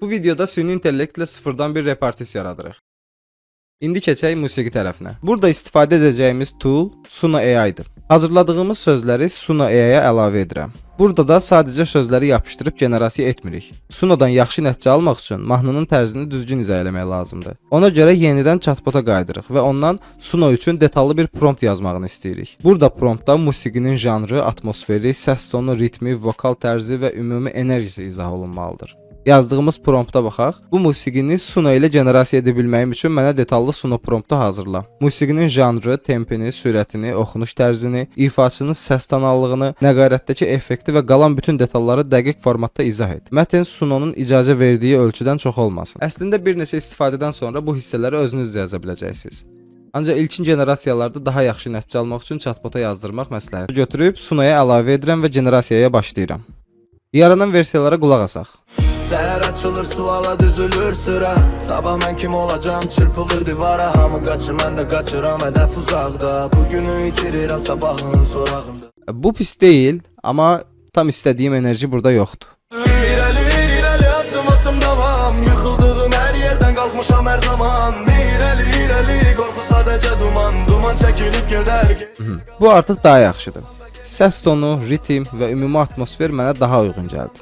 Bu videoda süni intellektlə sıfırdan bir repartis yaradırıq. İndi keçək musiqi tərəfinə. Burada istifadə edəcəyimiz tool Suno AI-dır. Hazırladığımız sözləri Suno AI-ya əlavə edirəm. Burada da sadəcə sözləri yapışdırıb generasiya etmirik. Sunodan yaxşı nəticə almaq üçün mahnının tərzini düzgün izah eləmək lazımdır. Ona görə yenidən chatbota qayıdırıq və ondan Suno üçün detallı bir prompt yazmağını istəyirik. Burada promptda musiqinin janrı, atmosferi, səs tonu, ritmi, vokal tərzi və ümumi enerjisi izah olunmalıdır. Yazdığımız prompta baxaq. Bu musiqini Suno ilə generasiya edə bilməyim üçün mənə detallı Suno promptu hazırla. Musiqinin janrı, tempini, sürətini, oxunuş tərzini, ifaçının səs tonallığını, nəqarətdəki effekti və qalan bütün detalları dəqiq formatda izah et. Mətn Suno'nun icazə verdiyi ölçüdən çox olmasın. Əslində bir neçə istifadədən sonra bu hissələri özünüz yaza biləcəksiniz. Ancaq ilkin generasiyalarda daha yaxşı nəticə almaq üçün chatbota yazdırmaq məsləhətdir. Götürüb Suno'ya əlavə edirəm və generasiyaya başlayıram. Yaranan versiyalara qulaq asaq. Səhər açılır, suala düzülür sıra. Sabah mən kim olacam, çırpılır divara. Hamı qaçır, mən də qaçıram, hədəf uzaqda. Bugünü itirirəm sabahın sorağında. Bu pis deyil, amma tam istədiyim enerji burada yoxdur. İrəli addım davam. Yıxıldığım hər yerdən qalxmışam hər zaman. İrəli qorxu sadəcə duman çəkilib gedər. Bu artıq daha yaxşıdır. Səs tonu, ritm və ümumi atmosfer mənə daha uyğun gəldi.